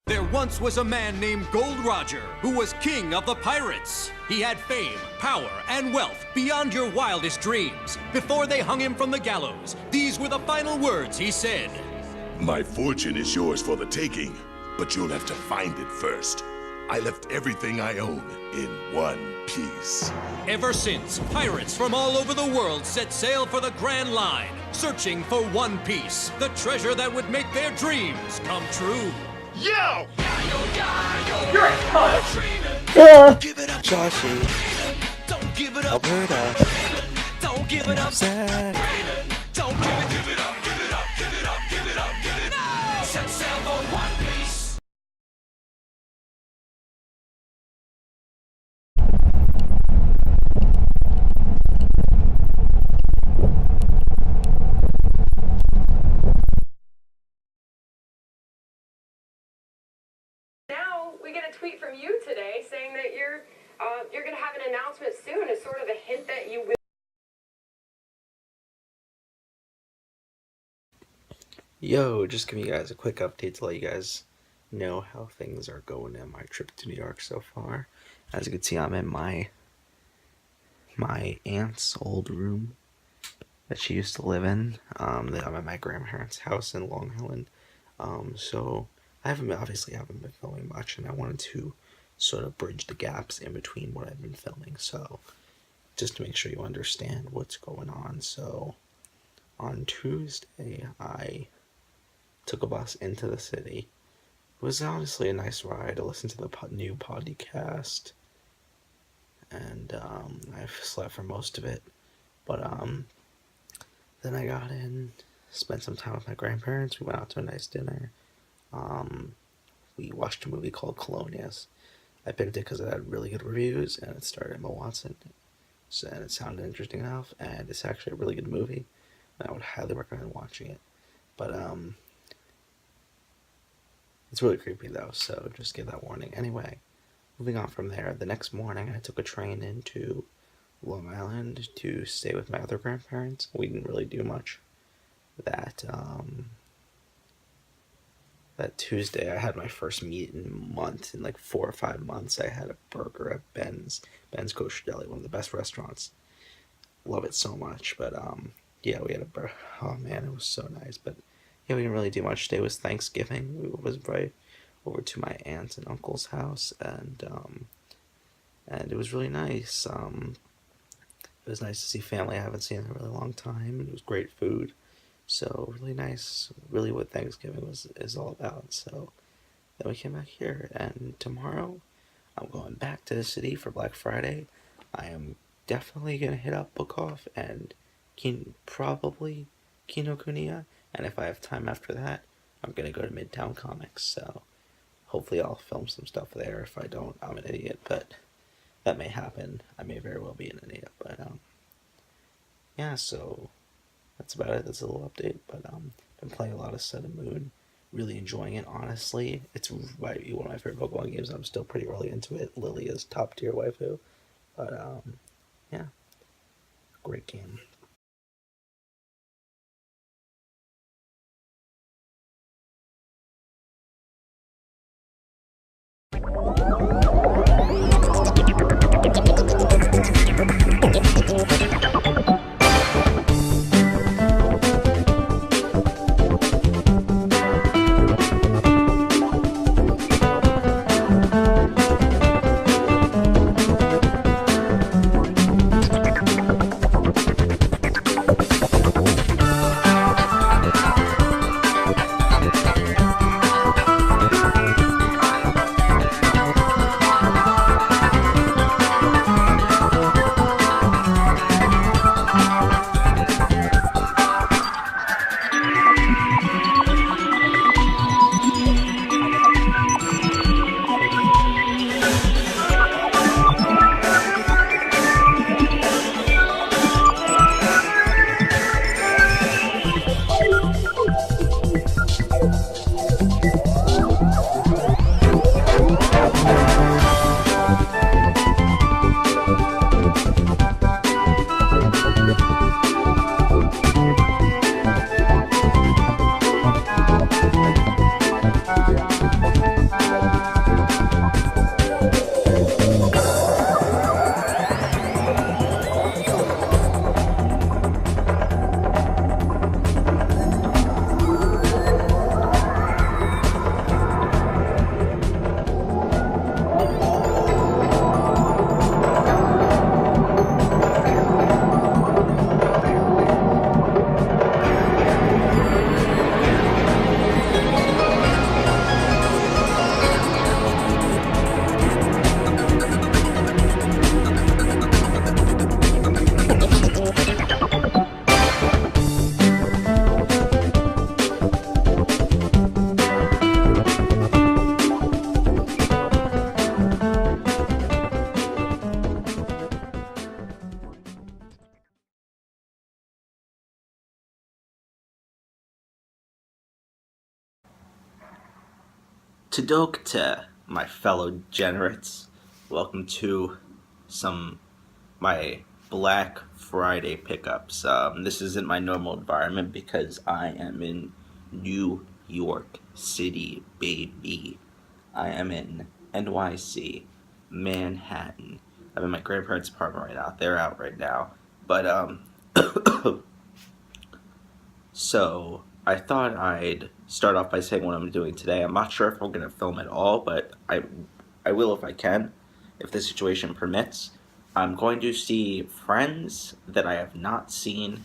There once was a man named Gold Roger, who was king of the pirates. He had fame, power, and wealth beyond your wildest dreams. Before they hung him from the gallows, these were the final words he said. My fortune is yours for the taking, but you'll have to find it first. I left everything I own in one piece. Ever since, pirates from all over the world set sail for the Grand Line, searching for One Piece, the treasure that would make their dreams come true. Yo! You're a cunt! Give it up, Joshy. Don't give it up, Alberta. Don't give it up, Zach. Don't give it up, give it up, give it up, give it up, give it up. Set sail for One Piece. Now we get a tweet from you today saying that you're going to have an announcement soon, as sort of a hint that you will. Yo, just giving you guys a quick update to let you guys know how things are going in my trip to New York so far. As you can see, I'm in my aunt's old room that she used to live in. I'm at my grandparents' house in Long Island. So I obviously haven't been filming much, and I wanted to sort of bridge the gaps in between what I've been filming. So just to make sure you understand what's going on. So on Tuesday, I took a bus into the city. It was honestly a nice ride to listen to the new podcast, and I slept for most of it. But then I got in, spent some time with my grandparents. We went out to a nice dinner. We watched a movie called Kinokuniya. I picked it because it had really good reviews, and it starred Emma Watson, and it sounded interesting enough, and it's actually a really good movie. I would highly recommend watching it. But it's really creepy though, so just give that warning. Anyway, moving on from there, the next morning I took a train into Long Island to stay with my other grandparents. We didn't really do much. That Tuesday I had my first meat in a month. In like 4 or 5 months, I had a burger at Ben's Kosher Deli, one of the best restaurants. Love it so much. But yeah, we had a burger. Oh man, it was so nice. But yeah, we didn't really do much. Today was Thanksgiving. We was right over to my aunt and uncle's house, and it was really nice. It was nice to see family I haven't seen in a really long time, and it was great food. So really nice, really what Thanksgiving is all about. So then we came back here, and tomorrow I'm going back to the city for Black Friday. I am definitely gonna hit up Book Off and probably Kinokuniya, and if I have time after that, I'm gonna go to Midtown Comics. So hopefully I'll film some stuff there. If I don't, I'm an idiot, but that may happen. I may very well be an idiot, but yeah. So that's about it. That's a little update, but been playing a lot of Sun and Moon, really enjoying it. Honestly, it's one of my favorite Pokemon games. I'm still pretty early into it. Lily is top tier waifu, but yeah, great game. Tadokta, my fellow generates. Welcome to my Black Friday pickups. This isn't my normal environment because I am in New York City, baby. I am in NYC, Manhattan. I'm in my grandparents' apartment right now. They're out right now. But, so I thought I'd start off by saying what I'm doing today. I'm not sure if I'm going to film at all, but I will if I can, if the situation permits. I'm going to see friends that I have not seen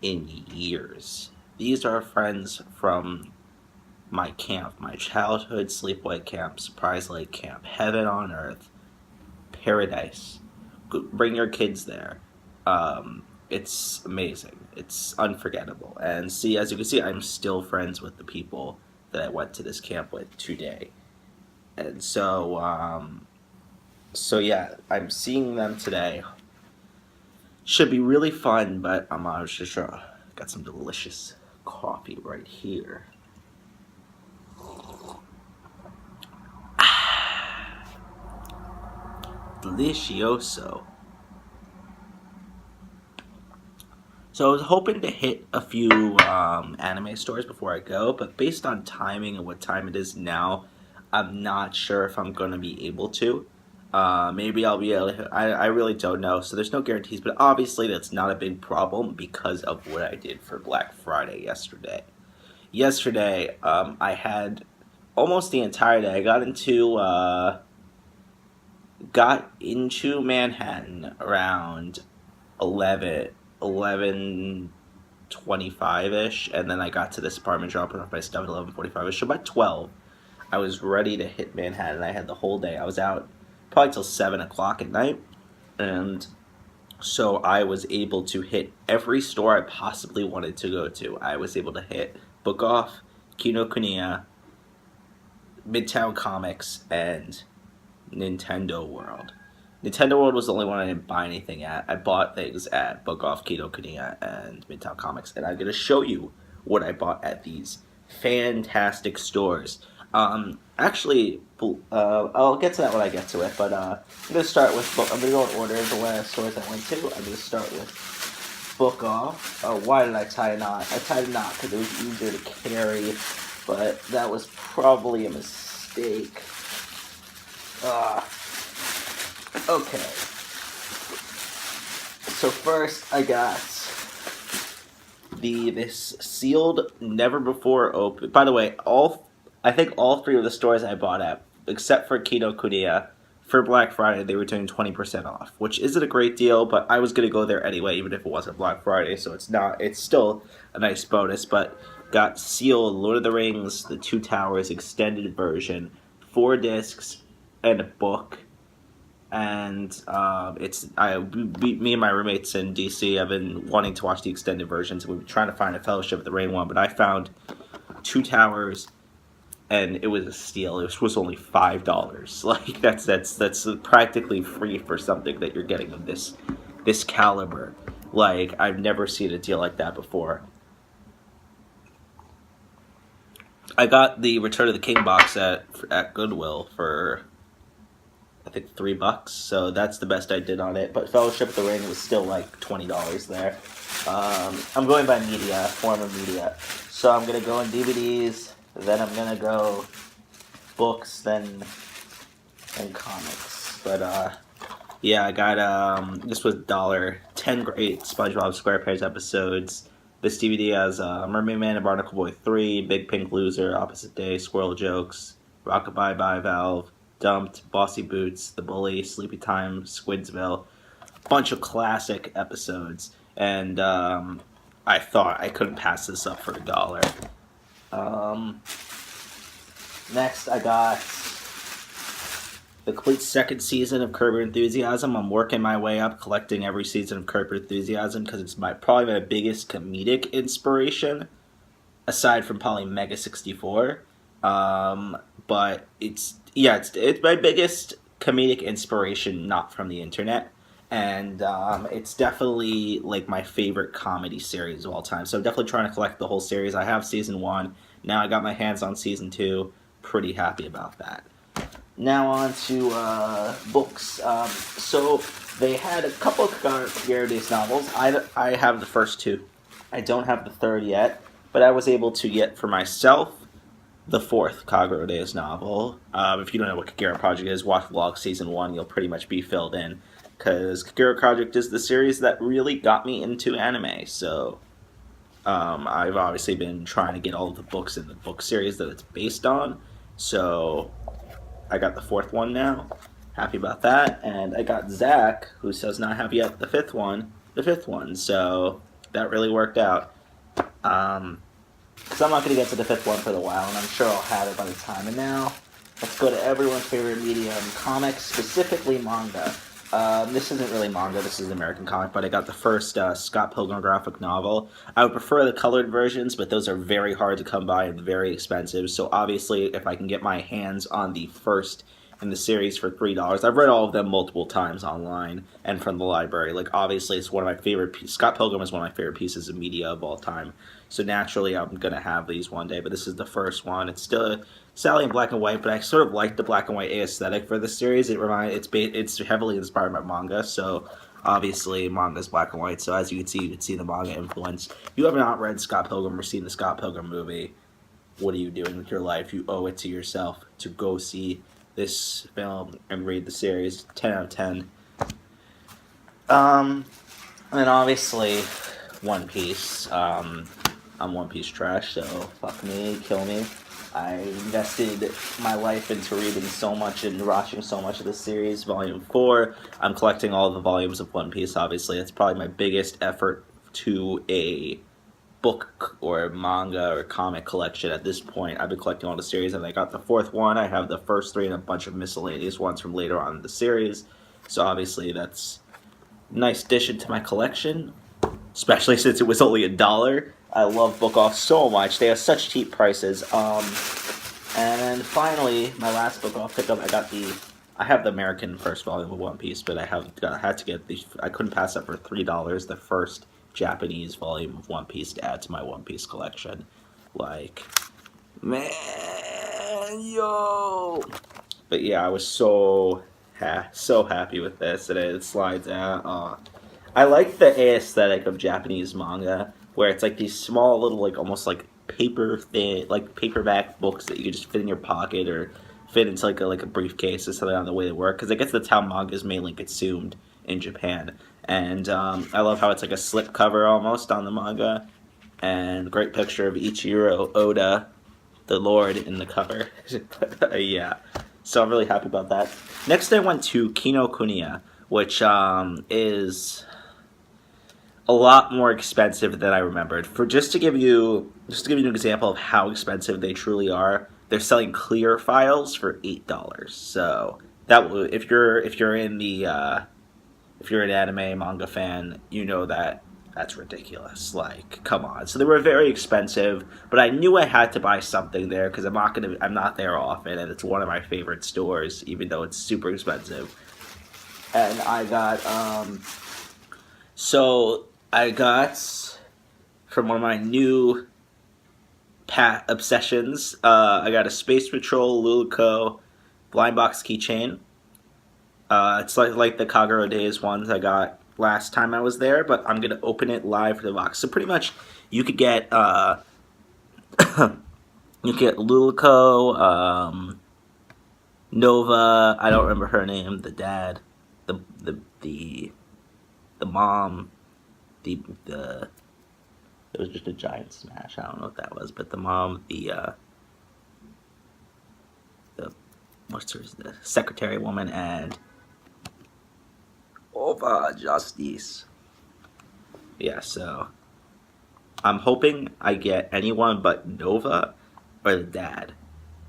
in years. These are friends from my camp, my childhood sleepaway camp, surprise lake camp, heaven on earth, paradise. Bring your kids there. It's amazing. It's unforgettable. And see, as you can see, I'm still friends with the people that I went to this camp with today. And so yeah, I'm seeing them today. Should be really fun, but I was just got some delicious coffee right here. Delicioso. So I was hoping to hit a few anime stores before I go, but based on timing and what time it is now, I'm not sure if I'm going to be able to. Maybe I'll be able to. I really don't know, so there's no guarantees, but obviously that's not a big problem because of what I did for Black Friday yesterday. Yesterday, I had almost the entire day. I got into Manhattan around 11:25ish, and then I got to this apartment dropping off my stuff at 11:45ish. So by 12, I was ready to hit Manhattan. I had the whole day. I was out probably till 7 o'clock at night, and so I was able to hit every store I possibly wanted to go to. I was able to hit Book Off, Kinokuniya, Midtown Comics, and Nintendo World. Nintendo World was the only one I didn't buy anything at. I bought things at Book Off, Kinokuniya, and Midtown Comics, and I'm going to show you what I bought at these fantastic stores. Actually, I'll get to that when I get to it, but I'm going to start with I'm going to go in order of the stores I went to. I'm going to start with Book Off. Why did I tie a knot? I tied a knot because it was easier to carry, but that was probably a mistake. Okay. So first I got this sealed, never before open. By the way, I think all three of the stores I bought at, except for Kinokuniya, for Black Friday they were doing 20% off, which isn't a great deal, but I was gonna go there anyway, even if it wasn't Black Friday. So it's still a nice bonus. But got sealed Lord of the Rings, The Two Towers extended version, 4 discs and a book. And me and my roommates in DC have been wanting to watch the extended versions. We've been trying to find a Fellowship of the Ring one, but I found Two Towers, and it was a steal. It was only $5. Like that's practically free for something that you're getting of this caliber. Like, I've never seen a deal like that before. I got the Return of the King box at Goodwill for, I think, $3, so that's the best I did on it. But Fellowship of the Ring was still like $20 there. I'm going by form of media. So I'm gonna go in DVDs, then I'm gonna go books, then comics. But yeah, I got this was $10 great SpongeBob SquarePants episodes. This DVD has Mermaid Man and Barnacle Boy 3, Big Pink Loser, Opposite Day, Squirrel Jokes, Rockabye Bye Valve, Dumped, Bossy Boots, The Bully, Sleepy Time, Squidsville. Bunch of classic episodes. And I thought I couldn't pass this up for $1. Next, I got the complete second season of Curb Your Enthusiasm. I'm working my way up, collecting every season of Curb Your Enthusiasm because it's probably my biggest comedic inspiration, aside from probably Mega 64. But it's my biggest comedic inspiration, not from the internet. And it's definitely like my favorite comedy series of all time. So I'm definitely trying to collect the whole series. I have season 1. Now I got my hands on season 2. pretty happy about that. Now on to books. So they had a couple of Kagero Days novels. I have the first two. I don't have the third yet, but I was able to get for myself the fourth Kagero Days novel. If you don't know what Kagero Project is, watch Vlog Season 1. You'll pretty much be filled in. Because Kagero Project is the series that really got me into anime. So I've obviously been trying to get all of the books in the book series that it's based on. So I got the fourth one now. Happy about that. And I got Zach, who does not have yet the fifth one. So that really worked out. Because I'm not going to get to the fifth one for a while, and I'm sure I'll have it by the time. And now, let's go to everyone's favorite medium, comics, specifically manga. This isn't really manga, this is an American comic, but I got the first Scott Pilgrim graphic novel. I would prefer the colored versions, but those are very hard to come by and very expensive, so obviously if I can get my hands on the first in the series for $3, I've read all of them multiple times online and from the library. Like, obviously it's one of my favorite Scott Pilgrim is one of my favorite pieces of media of all time, so naturally I'm going to have these one day, but this is the first one. It's still Sally in black and white, but I sort of like the black and white aesthetic for the series. It's heavily inspired by manga, so obviously manga's black and white. So as you can see the manga influence. If you have not read Scott Pilgrim or seen the Scott Pilgrim movie, what are you doing with your life? You owe it to yourself to go see this film and read the series. 10 out of 10. And then obviously One Piece. I'm One Piece trash, so fuck me, kill me. I invested my life into reading so much and watching so much of the series. Volume 4, I'm collecting all the volumes of One Piece, obviously. It's probably my biggest effort to a book or manga or comic collection at this point. I've been collecting all the series, and I got the fourth one. I have the first 3 and a bunch of miscellaneous ones from later on in the series. So obviously that's a nice addition to my collection, especially since it was only $1. I love Book Off so much. They have such cheap prices. And finally, my last Book Off pickup, I have the American first volume of One Piece, but I had to get I couldn't pass up for $3 the first Japanese volume of One Piece to add to my One Piece collection. Like, man, yo. But yeah, I was so happy with this, and it slides out. I like the aesthetic of Japanese manga, where it's like these small little, like, almost like paperback books that you can just fit in your pocket or fit into like a briefcase or something on the way to work, because I guess that's how manga is mainly consumed in Japan. And I love how it's like a slip cover almost on the manga, and great picture of Ichiro Oda, the Lord, in the cover. Yeah, so I'm really happy about that. Next I went to Kinokuniya, which is a lot more expensive than I remembered. Just to give you an example of how expensive they truly are, they're selling clear files for $8. So that if you're an anime manga fan, you know that's ridiculous. Like, come on. So they were very expensive, but I knew I had to buy something there because I'm not there often, and it's one of my favorite stores, even though it's super expensive. And I got from one of my new obsessions, I got a Space Patrol Luluco blind box keychain. It's like the Kagero Days ones I got last time I was there, but I'm going to open it live for the box. So pretty much you could get Luluco, Nova, I don't remember her name, the dad, the mom, it was just a giant smash, I don't know what that was, but the mom, the secretary woman, and Ova Justice. Yeah, so I'm hoping I get anyone but Nova or the dad,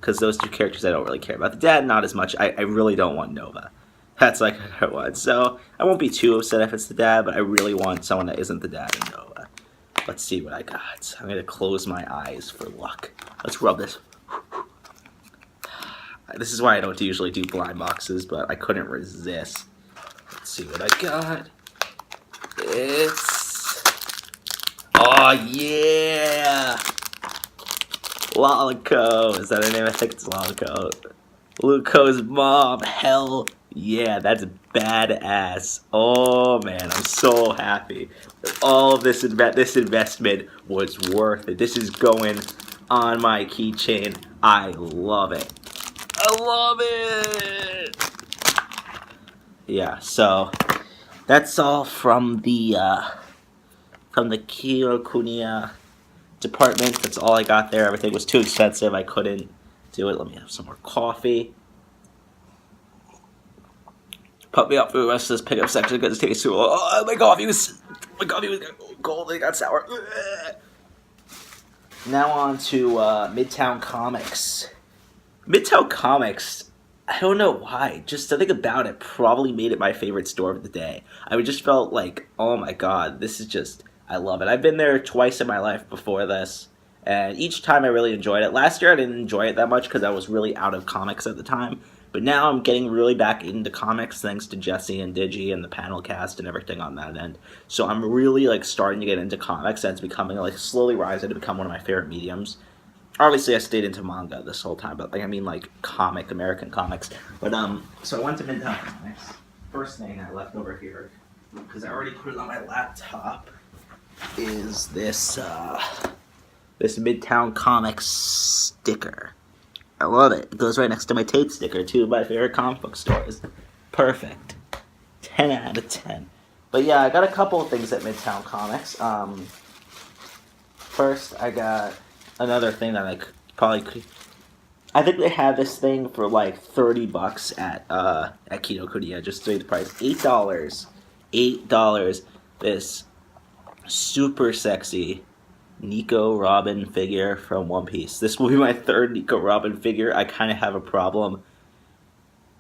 because those two characters I don't really care about. The dad, not as much. I really don't want Nova. That's like what I want. So I won't be too upset if it's the dad, but I really want someone that isn't the dad in Nova. Let's see what I got. I'm going to close my eyes for luck. Let's rub this. This is why I don't usually do blind boxes, but I couldn't resist. Let's see what I got. Oh, yeah! Lolico. Is that her name? I think it's Lolico. Luco's mom. Hell yeah, that's badass. Oh man, I'm so happy. All of this investment was worth it. This is going on my keychain. I love it. I love it. Yeah, so that's all from the Kinokuniya department. That's all I got there. Everything was too expensive. I couldn't do it. Let me have some more coffee. Put me up for the rest of this pickup section because it tastes too long. Oh, my coffee was cold and it got sour. Now on to Midtown Comics. Midtown Comics, I don't know why, just something about it probably made it my favorite store of the day. I just felt like, oh my god, this is just, I love it. I've been there twice in my life before this, and each time I really enjoyed it. Last year I didn't enjoy it that much because I was really out of comics at the time, but now I'm getting really back into comics thanks to Jesse and Digi and the panel cast and everything on that end. So I'm really like starting to get into comics, and it's becoming like slowly rising to become one of my favorite mediums. Obviously, I stayed into manga this whole time, but like I mean, like American comics. But so I went to Midtown Comics. First thing I left over here, because I already put it on my laptop, is this this Midtown Comics sticker. I love it. It goes right next to my Tate sticker, two of my favorite comic book stores. Perfect. 10 out of 10. But yeah, I got a couple of things at Midtown Comics. First, I got another thing that I probably could. I think they had this thing for like $30 at Kinokuniya. Just to the price, $8. $8. This super sexy Nico Robin figure from One Piece. This will be my third Nico Robin figure. I kind of have a problem.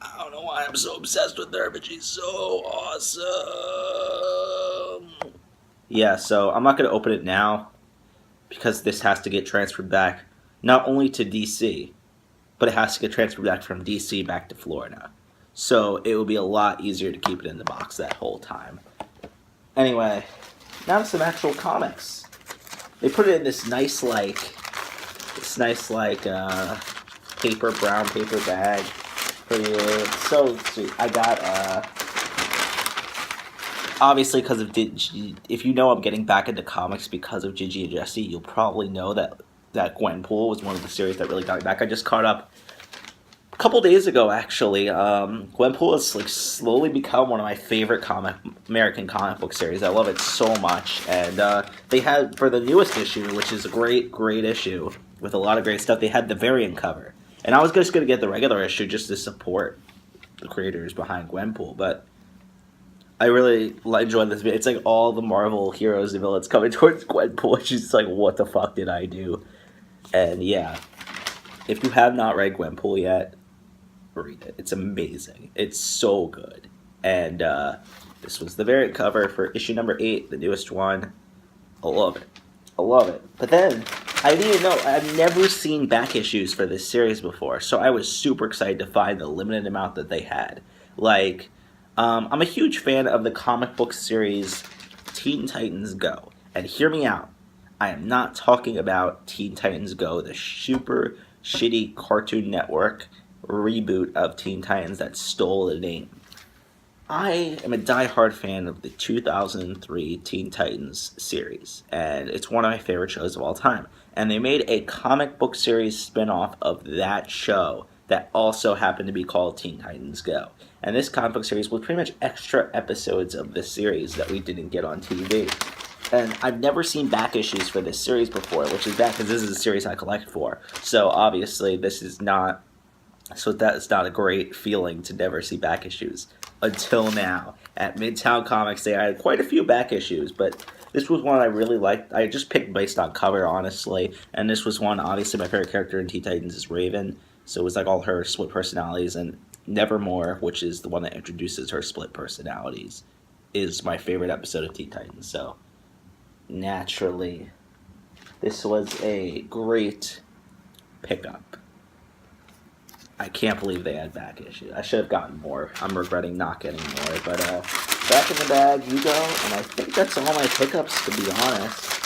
I don't know why I'm so obsessed with her, but she's so awesome. Yeah, so I'm not going to open it now because this has to get transferred back not only to DC, but it has to get transferred back from DC back to Florida. So it will be a lot easier to keep it in the box that whole time. Anyway, now to some actual comics. They put it in this nice brown paper bag for you. It's so sweet. I got obviously because of if you know I'm getting back into comics because of Gigi and Jesse, you'll probably know that Gwenpool was one of the series that really got me back. I just caught up a couple days ago, actually. Gwenpool has like slowly become one of my favorite American comic book series. I love it so much. And they had, for the newest issue, which is a great issue with a lot of great stuff, they had the variant cover. And I was just going to get the regular issue just to support the creators behind Gwenpool, but I really enjoyed this video. It's like all the Marvel heroes and villains coming towards Gwenpool. She's just like, what the fuck did I do? And yeah, if you have not read Gwenpool yet, read it. It's amazing. It's so good. And this was the variant cover for issue number 8, the newest one. I love it. I love it. But then, I didn't even know, I've never seen back issues for this series before, so I was super excited to find the limited amount that they had. Like, I'm a huge fan of the comic book series Teen Titans Go. And hear me out. I am not talking about Teen Titans Go, the super shitty Cartoon Network reboot of Teen Titans that stole the name. I am a diehard fan of the 2003 Teen Titans series, and it's one of my favorite shows of all time. And they made a comic book series spin-off of that show that also happened to be called Teen Titans Go. And this comic book series was pretty much extra episodes of this series that we didn't get on TV. And I've never seen back issues for this series before, which is bad because this is a series I collect for. So obviously this is not, so that's not a great feeling to never see back issues. Until now. At Midtown Comics, they had quite a few back issues, but this was one I really liked. I just picked based on cover, honestly. And this was one, obviously, my favorite character in Teen Titans is Raven. So it was like all her split personalities. And Nevermore, which is the one that introduces her split personalities, is my favorite episode of Teen Titans. So, naturally, this was a great pickup. I can't believe they had back issues. I should have gotten more. I'm regretting not getting more. But back in the bag you go. And I think that's all my pickups, to be honest.